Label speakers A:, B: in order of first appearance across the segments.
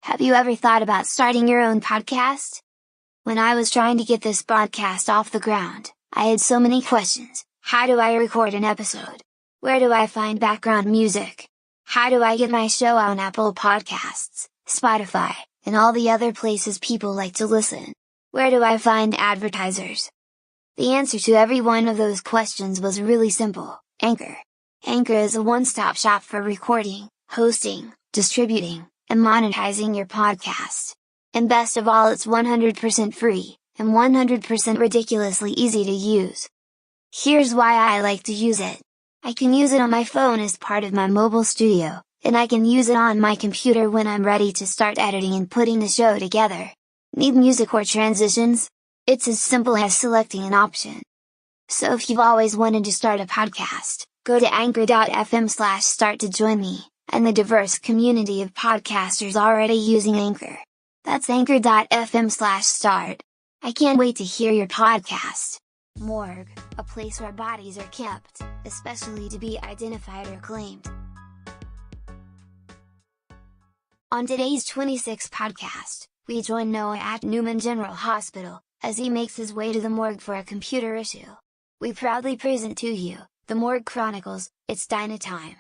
A: Have you ever thought about starting your own podcast? When I was trying to get this podcast off the ground, I had so many questions. How do I record an episode? Where do I find background music? How do I get my show on Apple Podcasts, Spotify, and all the other places people like to listen? Where do I find advertisers? The answer to every one of those questions was really simple: Anchor. Anchor is a one-stop shop for recording, hosting, distributing, and monetizing your podcast. And best of all, it's 100% free, and 100% ridiculously easy to use. Here's why I like to use it. I can use it on my phone as part of my mobile studio, and I can use it on my computer when I'm ready to start editing and putting the show together. Need music or transitions? It's as simple as selecting an option. So if you've always wanted to start a podcast, go to anchor.fm/start to join me, and the diverse community of podcasters already using Anchor. That's anchor.fm/start. I can't wait to hear your podcast. Morgue, a place where bodies are kept, especially to be identified or claimed. On today's 26th podcast, we join Noah at Newman General Hospital, as he makes his way to the morgue for a computer issue. We proudly present to you, the Morgue Chronicles. It's Diener time.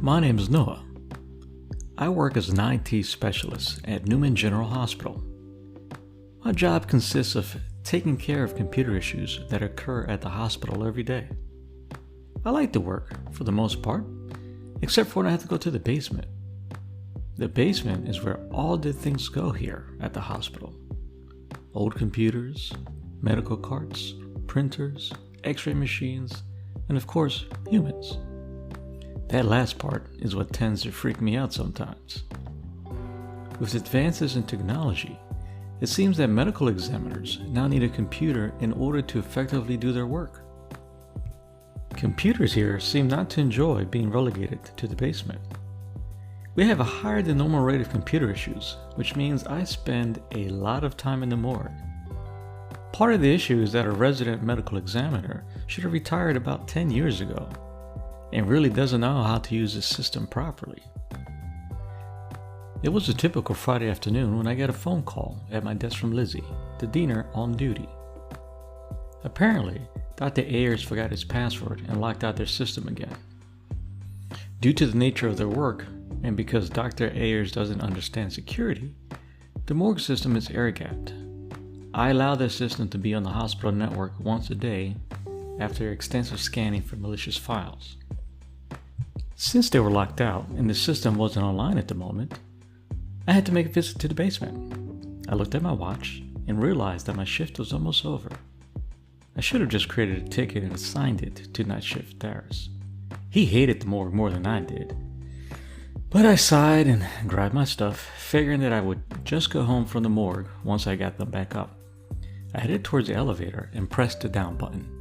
B: My name is Noah. I work as an IT specialist at Newman General Hospital. My job consists of taking care of computer issues that occur at the hospital every day. I like to work, for the most part, except for when I have to go to the basement. The basement is where all the things go here at the hospital. Old computers, medical carts, printers, x-ray machines, and of course, humans. That last part is what tends to freak me out sometimes. With advances in technology, it seems that medical examiners now need a computer in order to effectively do their work. Computers here seem not to enjoy being relegated to the basement. We have a higher than normal rate of computer issues, which means I spend a lot of time in the morgue. Part of the issue is that a resident medical examiner should have retired about 10 years ago, and really doesn't know how to use the system properly. It was a typical Friday afternoon when I got a phone call at my desk from Lizzie, the Diener on duty. Apparently, Dr. Ayers forgot his password and locked out their system again. Due to the nature of their work, and because Dr. Ayers doesn't understand security, the morgue system is air-gapped. I allow their system to be on the hospital network once a day after extensive scanning for malicious files. Since they were locked out and the system wasn't online at the moment, I had to make a visit to the basement. I looked at my watch and realized that my shift was almost over. I should have just created a ticket and assigned it to night shift Darius. He hated the morgue more than I did. But I sighed and grabbed my stuff, figuring that I would just go home from the morgue once I got them back up. I headed towards the elevator and pressed the down button.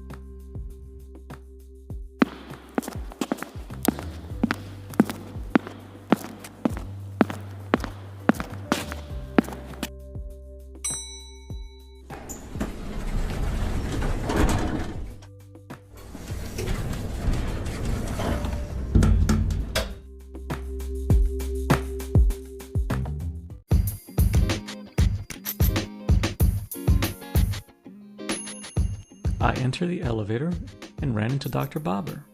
B: I entered the elevator and ran into Dr. Bobber.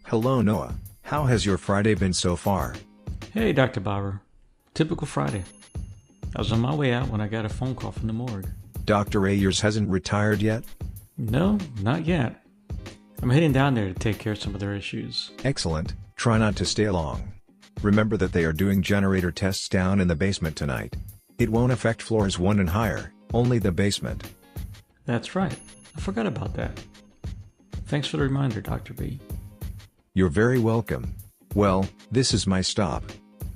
C: Hello Noah, how has your Friday been so far?
B: Hey Dr. Bobber, typical Friday. I was on my way out when I got a phone call from the morgue.
C: Dr. Ayers hasn't retired yet?
B: No, not yet. I'm heading down there to take care of some of their issues.
C: Excellent, try not to stay long. Remember that they are doing generator tests down in the basement tonight. It won't affect floors 1 and higher, only the basement.
B: That's right. I forgot about that. Thanks for the reminder, Dr. B.
C: You're very welcome. Well, this is my stop.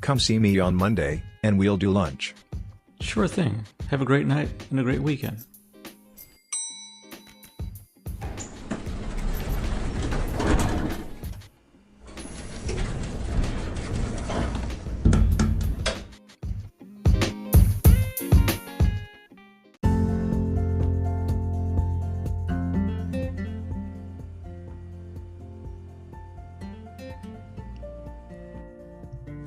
C: Come see me on Monday, and we'll do lunch.
B: Sure thing. Have a great night and a great weekend.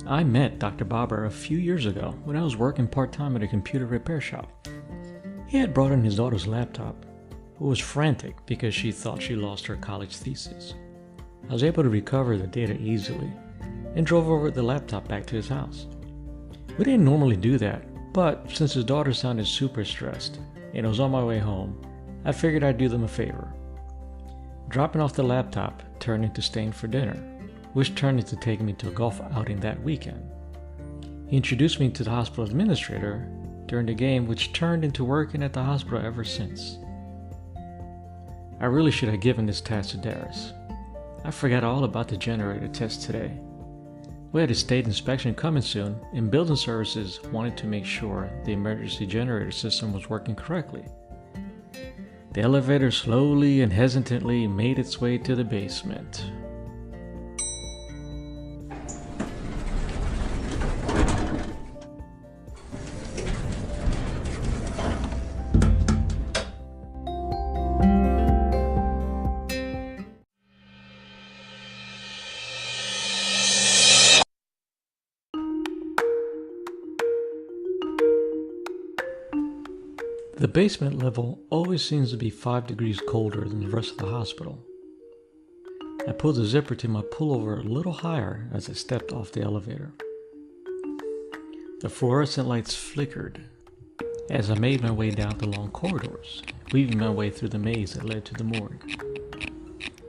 B: I met Dr. Barber a few years ago when I was working part-time at a computer repair shop. He had brought in his daughter's laptop, who was frantic because she thought she lost her college thesis. I was able to recover the data easily and drove over the laptop back to his house. We didn't normally do that, but since his daughter sounded super stressed and I was on my way home, I figured I'd do them a favor. Dropping off the laptop turned into staying for dinner, which turned into taking me to a golf outing that weekend. He introduced me to the hospital administrator during the game, which turned into working at the hospital ever since. I really should have given this task to Darius. I forgot all about the generator test today. We had a state inspection coming soon, and building services wanted to make sure the emergency generator system was working correctly. The elevator slowly and hesitantly made its way to the basement. The basement level always seems to be 5 degrees colder than the rest of the hospital. I pulled the zipper to my pullover a little higher as I stepped off the elevator. The fluorescent lights flickered as I made my way down the long corridors, weaving my way through the maze that led to the morgue.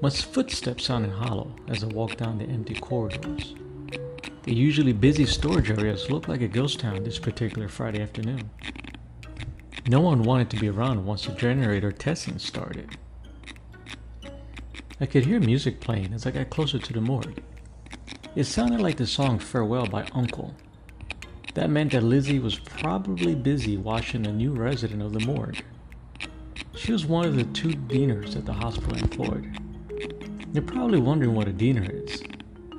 B: My footsteps sounded hollow as I walked down the empty corridors. The usually busy storage areas looked like a ghost town this particular Friday afternoon. No one wanted to be around once the generator testing started. I could hear music playing as I got closer to the morgue. It sounded like the song Farewell by Uncle. That meant that Lizzie was probably busy watching a new resident of the morgue. She was one of the 2 Dieners that the hospital employed. You're probably wondering what a Diener is.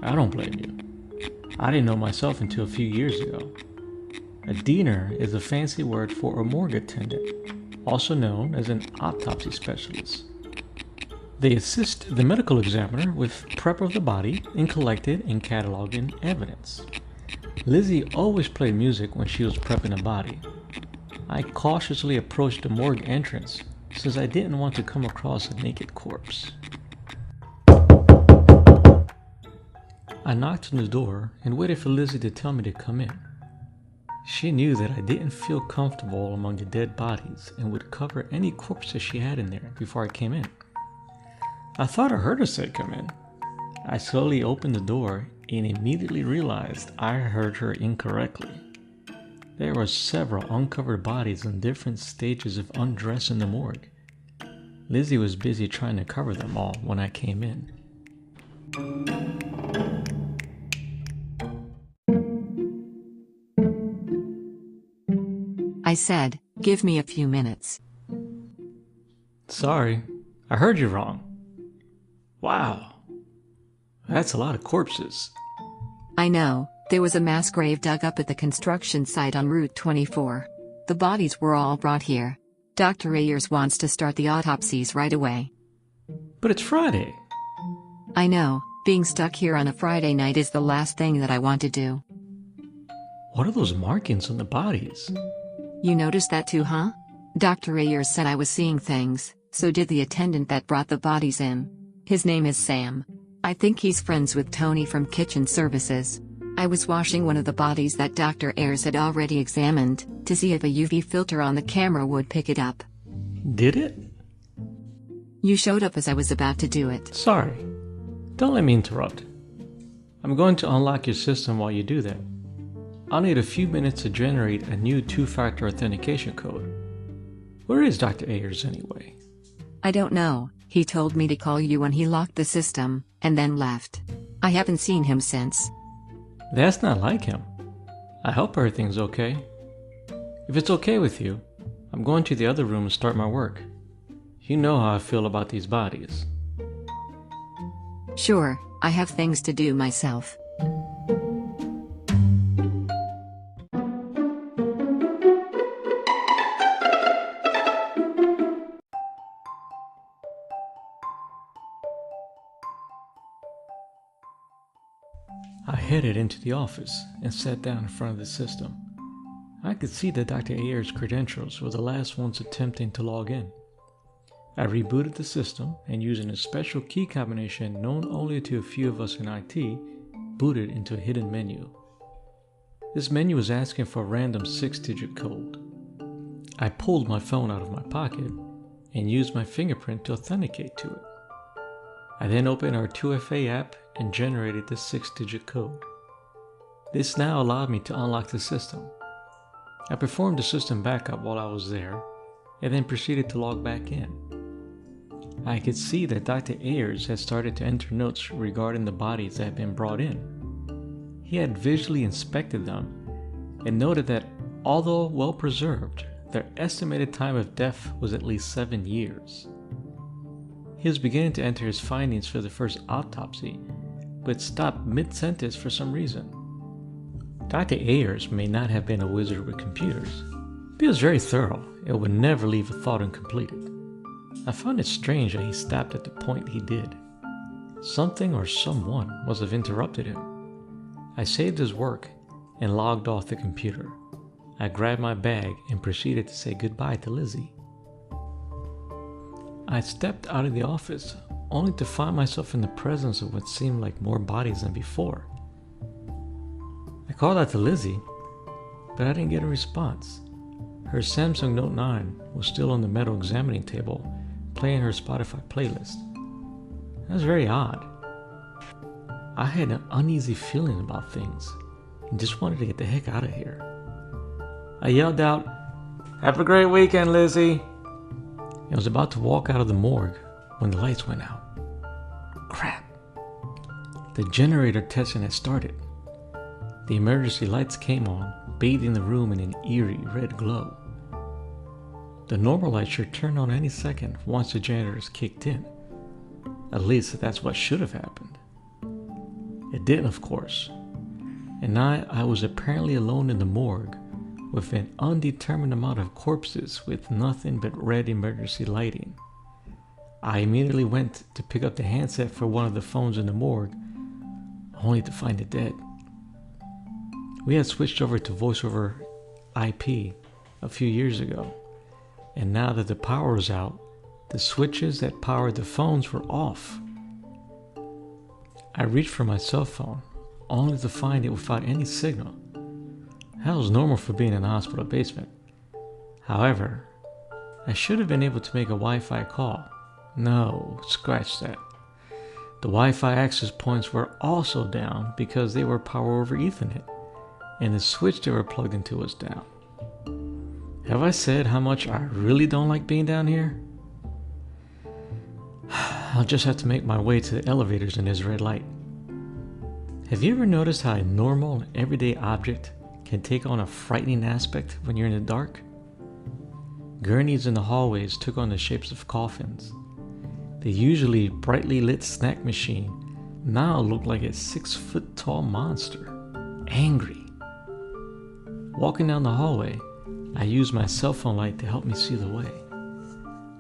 B: I don't blame you. I didn't know myself until a few years ago. A Diener is a fancy word for a morgue attendant, also known as an autopsy specialist. They assist the medical examiner with prep of the body and collected and cataloging evidence. Lizzie always played music when she was prepping a body. I cautiously approached the morgue entrance since I didn't want to come across a naked corpse. I knocked on the door and waited for Lizzie to tell me to come in. She knew that I didn't feel comfortable among the dead bodies and would cover any corpses she had in there before I came in. I thought I heard her say come in. I slowly opened the door and immediately realized I heard her incorrectly. There were several uncovered bodies in different stages of undress in the morgue. Lizzie was busy trying to cover them all when I came in.
D: I said, give me a few minutes.
B: Sorry, I heard you wrong. Wow, that's a lot of corpses.
D: I know, there was a mass grave dug up at the construction site on Route 24. The bodies were all brought here. Dr. Ayers wants to start the autopsies right away.
B: But it's Friday.
D: I know, being stuck here on a Friday night is the last thing that I want to do.
B: What are those markings on the bodies?
D: You noticed that too, huh? Dr. Ayers said I was seeing things, so did the attendant that brought the bodies in. His name is Sam. I think he's friends with Tony from Kitchen Services. I was washing one of the bodies that Dr. Ayers had already examined, to see if a UV filter on the camera would pick it up.
B: Did it?
D: You showed up as I was about to do it.
B: Sorry. Don't let me interrupt. I'm going to unlock your system while you do that. I'll need a few minutes to generate a new 2-factor authentication code. Where is Dr. Ayers anyway?
D: I don't know. He told me to call you when he locked the system, and then left. I haven't seen him since.
B: That's not like him. I hope everything's okay. If it's okay with you, I'm going to the other room and start my work. You know how I feel about these bodies.
D: Sure, I have things to do myself.
B: I headed into the office and sat down in front of the system. I could see that Dr. Ayer's credentials were the last ones attempting to log in. I rebooted the system and, using a special key combination known only to a few of us in IT, booted into a hidden menu. This menu was asking for a random 6-digit code. I pulled my phone out of my pocket and used my fingerprint to authenticate to it. I then opened our 2FA app and generated the 6-digit code. This now allowed me to unlock the system. I performed the system backup while I was there and then proceeded to log back in. I could see that Dr. Ayers had started to enter notes regarding the bodies that had been brought in. He had visually inspected them and noted that, although well preserved, their estimated time of death was at least 7 years. He was beginning to enter his findings for the first autopsy, but stopped mid-sentence for some reason. Dr. Ayers may not have been a wizard with computers, but he was very thorough and would never leave a thought uncompleted. I found it strange that he stopped at the point he did. Something or someone must have interrupted him. I saved his work and logged off the computer. I grabbed my bag and proceeded to say goodbye to Lizzie. I stepped out of the office, only to find myself in the presence of what seemed like more bodies than before. I called out to Lizzie, but I didn't get a response. Her Samsung Note 9 was still on the metal examining table, playing her Spotify playlist. That was very odd. I had an uneasy feeling about things and just wanted to get the heck out of here. I yelled out, "Have a great weekend, Lizzie!" I was about to walk out of the morgue when the lights went out. Crap. The generator testing had started. The emergency lights came on, bathing the room in an eerie red glow. The normal light should turn on any second once the generators kicked in. At least that's what should have happened. It didn't, of course. And I was apparently alone in the morgue with an undetermined amount of corpses with nothing but red emergency lighting. I immediately went to pick up the handset for one of the phones in the morgue, only to find it dead. We had switched over to voice over IP a few years ago, and now that the power was out, the switches that powered the phones were off. I reached for my cell phone, only to find it without any signal. That was normal for being in a hospital basement. However, I should have been able to make a Wi-Fi call. No, scratch that. The Wi-Fi access points were also down because they were power over Ethernet, and the switch they were plugged into was down. Have I said how much I really don't like being down here? I'll just have to make my way to the elevators in this red light. Have you ever noticed how a normal and everyday object can take on a frightening aspect when you're in the dark? Gurneys in the hallways took on the shapes of coffins. The usually brightly lit snack machine now looked like a 6-foot-tall monster, angry. Walking down the hallway, I used my cell phone light to help me see the way.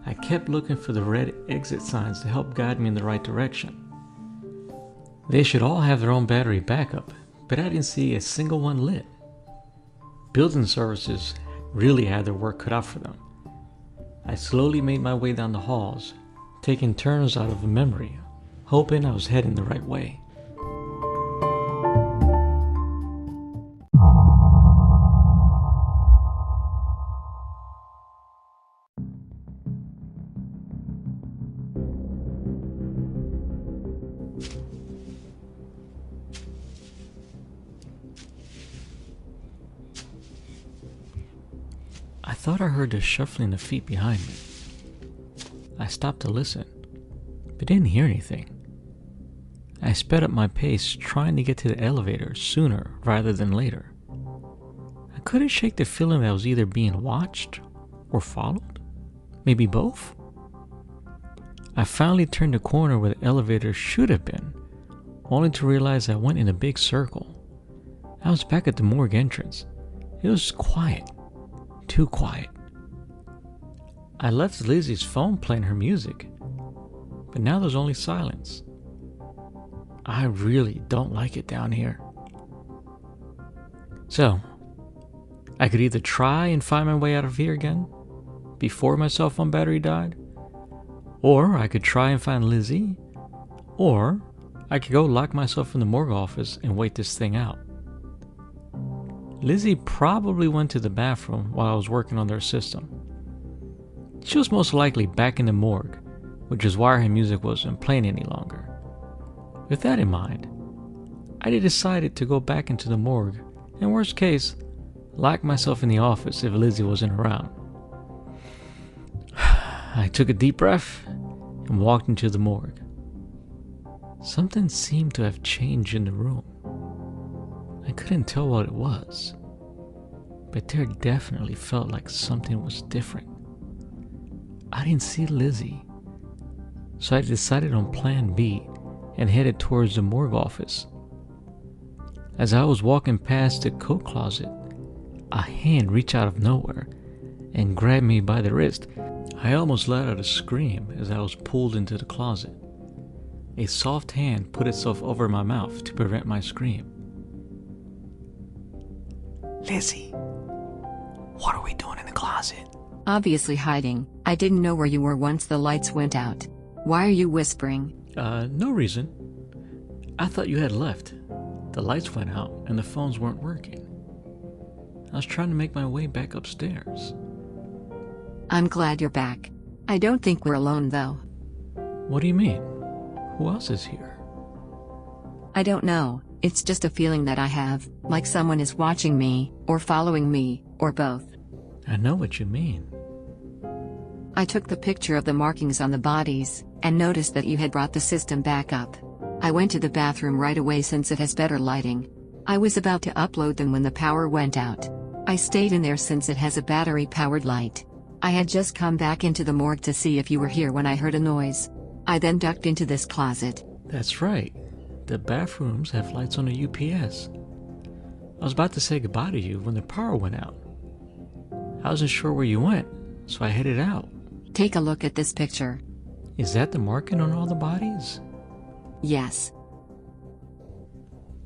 B: I kept looking for the red exit signs to help guide me in the right direction. They should all have their own battery backup, but I didn't see a single one lit. Building services really had their work cut out for them. I slowly made my way down the halls, taking turns out of memory, hoping I was heading the right way. I thought I heard the shuffling of feet behind me. I stopped to listen, but didn't hear anything. I sped up my pace, trying to get to the elevator sooner rather than later. I couldn't shake the feeling that I was either being watched or followed. Maybe both. I finally turned the corner where the elevator should have been, only to realize I went in a big circle. I was back at the morgue entrance. It was quiet. Too quiet. I left Lizzie's phone playing her music, but now there's only silence. I really don't like it down here. So, I could either try and find my way out of here again before my cell phone battery died, or I could try and find Lizzie, or I could go lock myself in the morgue office and wait this thing out. Lizzie probably went to the bathroom while I was working on their system. She was most likely back in the morgue, which is why her music wasn't playing any longer. With that in mind, I decided to go back into the morgue and, worst case, lock myself in the office if Lizzie wasn't around. I took a deep breath and walked into the morgue. Something seemed to have changed in the room. I couldn't tell what it was, but there definitely felt like something was different. I didn't see Lizzie, so I decided on plan B and headed towards the morgue office. As I was walking past the coat closet, a hand reached out of nowhere and grabbed me by the wrist. I almost let out a scream as I was pulled into the closet. A soft hand put itself over my mouth to prevent my scream. Lizzie, what are we doing in the closet?
D: Obviously hiding. I didn't know where you were once the lights went out. Why are you whispering?
B: No reason. I thought you had left. The lights went out and the phones weren't working. I was trying to make my way back upstairs.
D: I'm glad you're back. I don't think we're alone though.
B: What do you mean? Who else is here?
D: I don't know. It's just a feeling that I have, like someone is watching me, or following me, or both.
B: I know what you mean.
D: I took the picture of the markings on the bodies, and noticed that you had brought the system back up. I went to the bathroom right away since it has better lighting. I was about to upload them when the power went out. I stayed in there since it has a battery-powered light. I had just come back into the morgue to see if you were here when I heard a noise. I then ducked into this closet.
B: That's right. The bathrooms have lights on the UPS. I was about to say goodbye to you when the power went out. I wasn't sure where you went, so I headed out.
D: Take a look at this picture.
B: Is that the marking on all the bodies?
D: Yes.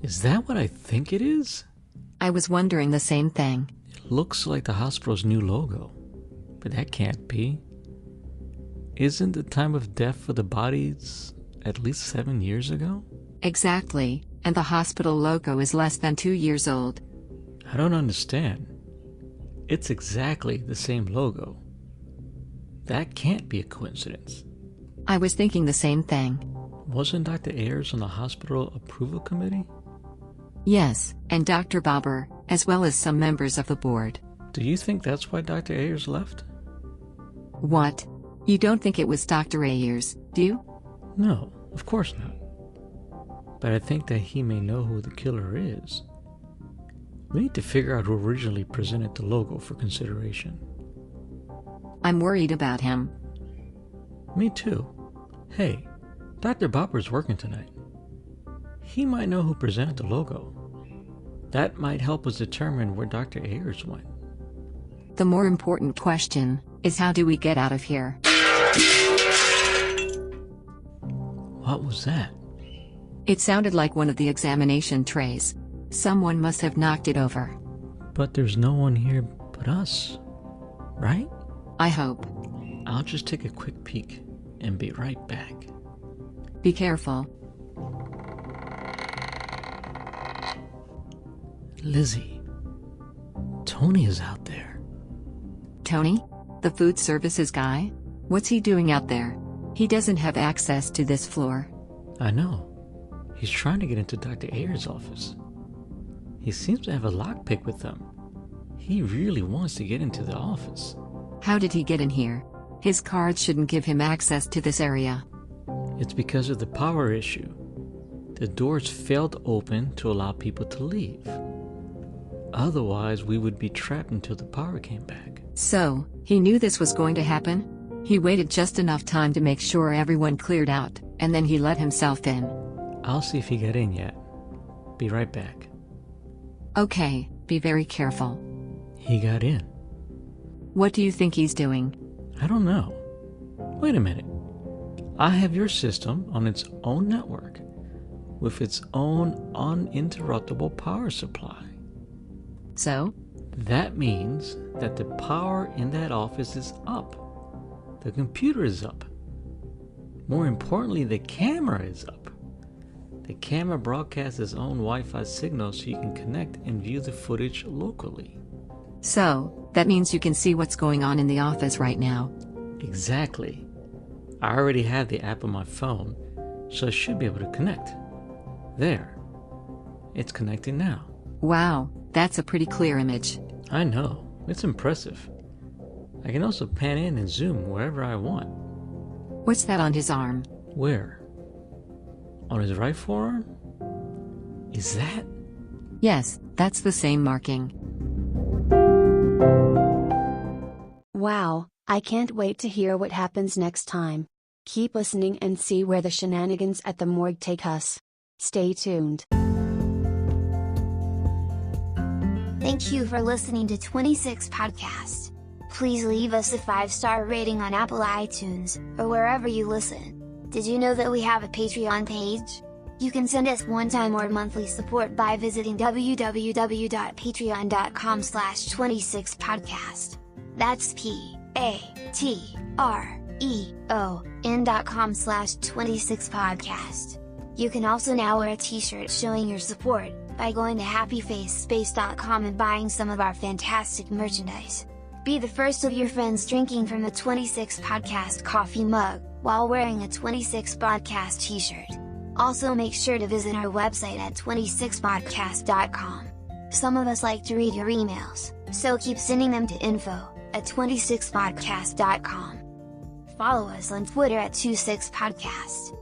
B: Is that what I think it is?
D: I was wondering the same thing.
B: It looks like the hospital's new logo, but that can't be. Isn't the time of death for the bodies at least 7 years ago?
D: Exactly, and the hospital logo is less than 2 years old.
B: I don't understand. It's exactly the same logo. That can't be a coincidence.
D: I was thinking the same thing.
B: Wasn't Dr. Ayers on the hospital approval committee?
D: Yes, and Dr. Bobber, as well as some members of the board.
B: Do you think that's why Dr. Ayers left?
D: What? You don't think it was Dr. Ayers, do you?
B: No, of course not. But I think that he may know who the killer is. We need to figure out who originally presented the logo for consideration.
D: I'm worried about him.
B: Me too. Hey, Dr. Bopper's working tonight. He might know who presented the logo. That might help us determine where Dr. Ayers went.
D: The more important question is, how do we get out of here?
B: What was that?
D: It sounded like one of the examination trays. Someone must have knocked it over.
B: But there's no one here but us, right?
D: I hope.
B: I'll just take a quick peek and be right back.
D: Be careful.
B: Lizzie, Tony is out there.
D: Tony? The food services guy? What's he doing out there? He doesn't have access to this floor.
B: I know. He's trying to get into Dr. Ayers' office. He seems to have a lockpick with him. He really wants to get into the office.
D: How did he get in here? His cards shouldn't give him access to this area.
B: It's because of the power issue. The doors failed open to allow people to leave. Otherwise, we would be trapped until the power came back.
D: So, he knew this was going to happen? He waited just enough time to make sure everyone cleared out, and then he let himself in.
B: I'll see if he got in yet. Be right back.
D: Okay, be very careful.
B: He got in.
D: What do you think he's doing?
B: I don't know. Wait a minute. I have your system on its own network. with its own uninterruptible power supply.
D: So?
B: That means that the power in that office is up. The computer is up. More importantly, the camera is up. The camera broadcasts its own Wi-Fi signal so you can connect and view the footage locally.
D: So, that means you can see what's going on in the office right now.
B: Exactly. I already have the app on my phone, so I should be able to connect. There. It's connecting now.
D: Wow, that's a pretty clear image.
B: I know. It's impressive. I can also pan in and zoom wherever I want.
D: What's that on his arm?
B: Where? On his right forearm? Is that?
D: Yes, that's the same marking.
E: Wow, I can't wait to hear what happens next time. Keep listening and see where the shenanigans at the morgue take us. Stay tuned.
A: Thank you for listening to 26 Podcast. Please leave us a 5-star rating on Apple iTunes, or wherever you listen. Did you know that we have a Patreon page? You can send us one-time or monthly support by visiting www.patreon.com/26podcast. That's patreon.com/26podcast. You can also now wear a t-shirt showing your support, by going to happyfacespace.com and buying some of our fantastic merchandise. Be the first of your friends drinking from the 26 Podcast coffee mug, while wearing a 26 Podcast t-shirt. Also make sure to visit our website at 26podcast.com. Some of us like to read your emails, so keep sending them to info@26podcast.com. Follow us on Twitter at 26podcast.